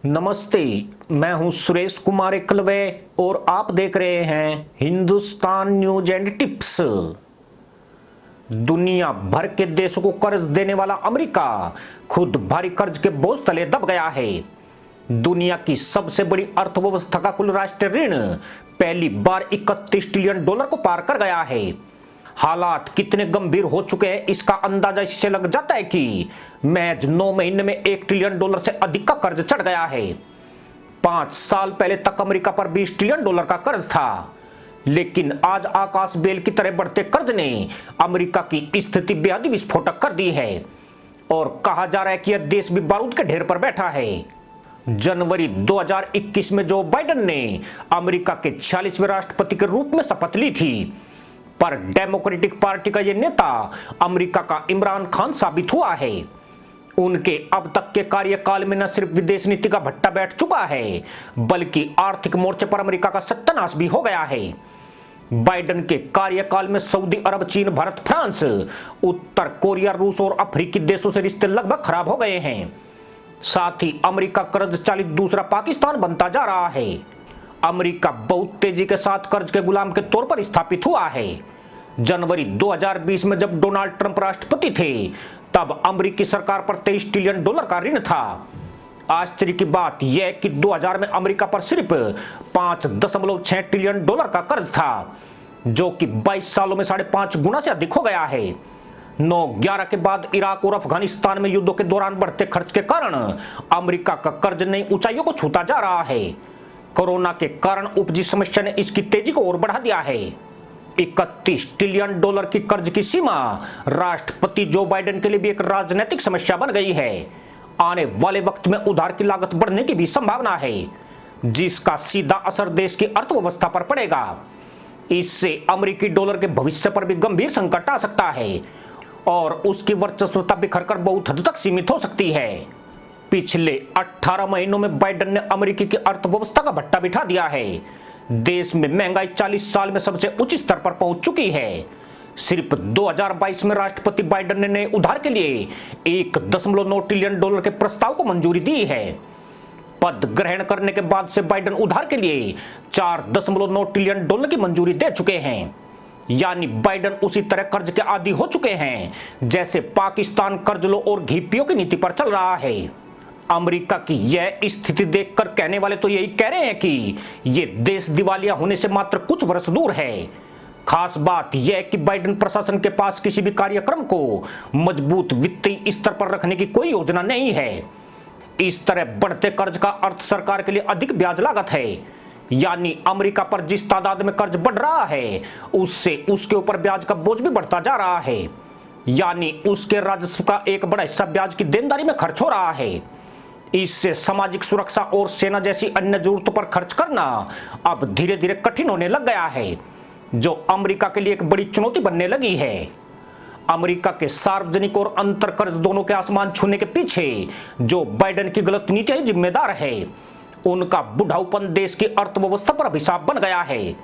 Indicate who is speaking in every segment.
Speaker 1: नमस्ते। मैं हूं सुरेश कुमार एकलवे और आप देख रहे हैं हिंदुस्तान न्यूज एंड टिप्स। दुनिया भर के देशों को कर्ज देने वाला अमेरिका खुद भारी कर्ज के बोझ तले दब गया है। दुनिया की सबसे बड़ी अर्थव्यवस्था का कुल राष्ट्रीय ऋण पहली बार 31 ट्रिलियन डॉलर को पार कर गया है। हालात कितने गंभीर हो चुके हैं इसका अंदाजा इससे लग जाता है कि महज 9 महीने में 1 ट्रिलियन डॉलर से अधिक का कर्ज चढ़ गया है। 5 साल पहले तक अमेरिका पर 20 ट्रिलियन डॉलर का कर्ज था, लेकिन आज आकाश बेल की तरह बढ़ते कर्ज ने अमेरिका की स्थिति बेहद ही विस्फोटक कर दी है और कहा जा रहा है कि यह देश भी बारूद के ढेर पर बैठा है। जनवरी 2021 में जो बाइडेन ने अमेरिका के 46वें राष्ट्रपति के रूप में शपथ ली थी, पर डेमोक्रेटिक पार्टी का यह नेता अमेरिका का इमरान खान साबित हुआ है। उनके अब तक के कार्यकाल में न सिर्फ विदेश नीति का भट्टा बैठ चुका है, बल्कि आर्थिक मोर्चे पर अमेरिका का सत्यानाश भी हो गया है। बाइडेन के कार्यकाल में सऊदी अरब, चीन, भारत, फ्रांस, उत्तर कोरिया, रूस और अफ्रीकी देशों से रिश्ते लगभग खराब हो गए हैं। साथ ही अमेरिका कर्ज चालित दूसरा पाकिस्तान बनता जा रहा है। अमेरिका बहुत तेजी के साथ कर्ज के गुलाम के तौर पर स्थापित हुआ है। जनवरी 2020 में जब डोनाल्ड ट्रंप राष्ट्रपति थे, तब अमेरिकी सरकार पर 23 ट्रिलियन डॉलर का ऋण था। आश्चर्य की बात यह कि 2000 में अमेरिका पर सिर्फ 5.6 ट्रिलियन डॉलर का कर्ज था, जो कि 22 सालों में 5.5 गुना से अधिक हो गया है। 9/11 के बाद इराक और अफगानिस्तान में युद्धों के दौरान बढ़ते खर्च के कारण अमेरिका का कर्ज नई ऊंचाइयों को छूता जा रहा है। कोरोना के कारण उपजी समस्या ने इसकी तेजी को और बढ़ा दिया है। 31 ट्रिलियन डॉलर की कर्ज की सीमा राष्ट्रपति जो बाइडेन के लिए भी एक राजनीतिक समस्या बन गई है। आने वाले वक्त में उधार की लागत बढ़ने की भी संभावना है, जिसका सीधा असर देश की अर्थव्यवस्था पर पड़ेगा। इससे अमेरिकी डॉलर के भविष्य पर भी गंभीर संकट आ सकता है और उसकी वर्चस्वता बिखरकर बहुत हद तक सीमित हो सकती है। पिछले 18 महीनों में बाइडेन ने अमेरिकी की अर्थव्यवस्था का भट्टा बिठा दिया है। देश में महंगाई 40 साल में सबसे उच्च स्तर पर पहुंच चुकी है। सिर्फ 2022 में राष्ट्रपति बाइडेन ने नए उधार के लिए 1.9 ट्रिलियन डॉलर के प्रस्ताव को मंजूरी दी है। पद ग्रहण करने के बाद से बाइडेन उधार के लिए 4.9 ट्रिलियन डॉलर की मंजूरी दे चुके हैं। यानी बाइडेन उसी तरह कर्ज के आदी हो चुके हैं जैसे पाकिस्तान कर्ज लो और घी पियो की नीति पर चल रहा है। अमेरिका की यह स्थिति देखकर कहने वाले तो यही कह रहे हैं कि ये देश दिवालिया होने से मात्र कुछ वर्ष दूर है। खास बात यह कि बाइडेन प्रशासन के पास किसी भी कार्यक्रम को मजबूत वित्तीय स्तर पर रखने की कोई योजना नहीं है। इस तरह बढ़ते कर्ज का अर्थ सरकार के लिए अधिक ब्याज लागत है। यानी अमेरिका पर जिस तादाद में कर्ज बढ़ रहा है, उससे उसके ऊपर ब्याज का बोझ भी बढ़ता जा रहा है। यानी उसके राजस्व का एक बड़ा हिस्सा ब्याज की देनदारी में खर्च हो रहा है। इससे सामाजिक सुरक्षा और सेना जैसी अन्य जरूरतों पर खर्च करना अब धीरे धीरे कठिन होने लग गया है, जो अमेरिका के लिए एक बड़ी चुनौती बनने लगी है। अमेरिका के सार्वजनिक और अंतर कर्ज दोनों के आसमान छूने के पीछे जो बाइडेन की गलत नीतियां जिम्मेदार है। उनका बुढ़ाऊपन देश की अर्थव्यवस्था पर अभिशाप बन गया है।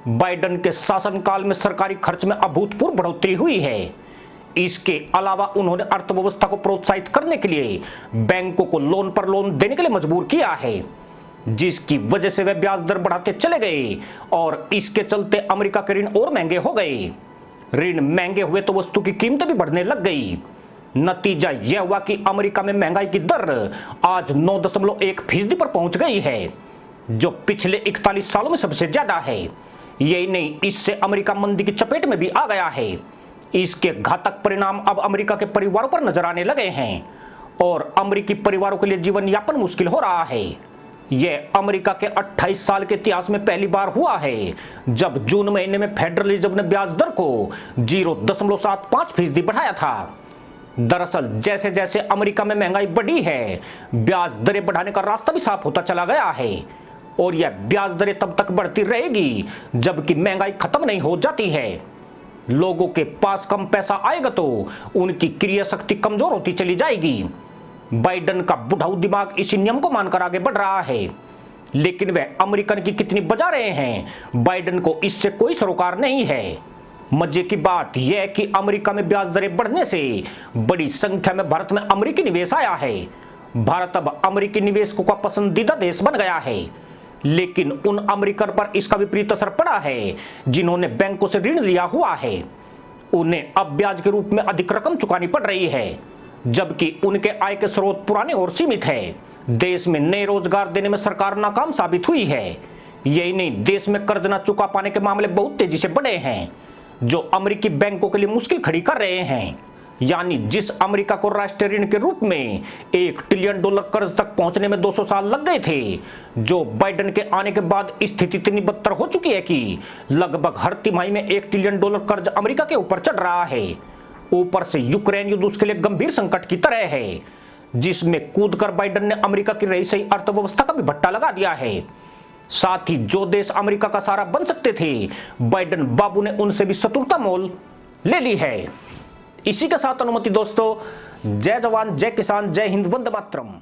Speaker 1: बाइडेन के शासनकाल में सरकारी खर्च में अभूतपूर्व बढ़ोतरी हुई है। इसके अलावा उन्होंने अर्थव्यवस्था को प्रोत्साहित करने के लिए बैंकों को लोन पर लोन देने के लिए मजबूर किया है, जिसकी वजह से वे ब्याज दर बढ़ाते चले गए और इसके चलते अमेरिका के ऋण और महंगे हो गए। ऋण महंगे हुए तो वस्तु की कीमतें भी बढ़ने लग गई। नतीजा यह हुआ कि अमेरिका में महंगाई की दर आज 9.1% पर पहुंच गई है, जो पिछले 41 सालों में सबसे ज्यादा है। यही नहीं, इससे अमेरिका मंदी की चपेट में भी आ गया है। इसके घातक परिणाम अब अमेरिका के परिवारों पर नजर आने लगे हैं और अमेरिकी परिवारों के लिए जीवन यापन मुश्किल हो रहा है। यह अमेरिका के 28 साल के इतिहास में पहली बार हुआ है जब जून महीने में फेडरल रिजर्व ने ब्याज दर को 0.75% बढ़ाया था। दरअसल जैसे जैसे अमेरिका में महंगाई बढ़ी है, ब्याज दरें बढ़ाने का रास्ता भी साफ होता चला गया है और यह ब्याज दरें तब तक बढ़ती रहेगी जबकि महंगाई खत्म नहीं हो जाती है। लोगों के पास कम पैसा आएगा तो उनकी क्रय शक्ति कमजोर होती चली जाएगी। बाइडेन का बुढ़ाऊ दिमाग इसी नियम को मानकर आगे बढ़ रहा है, लेकिन वह अमेरिकन की कितनी बजा रहे हैं, बाइडेन को इससे कोई सरोकार नहीं है। मजे की बात यह है कि अमेरिका में ब्याज दरें बढ़ने से बड़ी संख्या में भारत में अमेरिकी निवेश आया है भारत अब अमेरिकी निवेशकों का पसंदीदा देश बन गया है, लेकिन उन अमेरिकन पर इसका विपरीत असर पड़ा है जिन्होंने बैंकों से ऋण लिया हुआ है। उन्हें अब ब्याज के रूप में अधिक रकम चुकानी पड़ रही है, जबकि उनके आय के स्रोत पुराने और सीमित है। देश में नए रोजगार देने में सरकार नाकाम साबित हुई है। यही नहीं, देश में कर्ज न चुका पाने के मामले बहुत तेजी से बढ़े हैं, जो अमेरिकी बैंकों के लिए मुश्किल खड़ी कर रहे हैं। यानी जिस अमेरिका को राष्ट्रीय ऋण के रूप में $1 ट्रिलियन कर्ज तक पहुंचने में 200 साल लग गए थे, जो बाइडेन के आने के बाद स्थिति इतनी बदतर हो चुकी है कि लगभग हर तिमाही में $1 ट्रिलियन कर्ज अमेरिका के ऊपर चढ़ रहा है। ऊपर से यूक्रेन युद्ध उसके लिए गंभीर संकट की तरह है, जिसमें कूदकर बाइडेन ने अमेरिका की रही सही अर्थव्यवस्था का भी भट्टा लगा दिया है। साथ ही जो देश अमेरिका का सहारा बन सकते थे, बाइडेन बाबू ने उनसे भी शत्रुता मोल ले ली है। इसी के साथ अनुमति दोस्तों, जय जवान, जय किसान, जय हिंद, वंदे मातरम।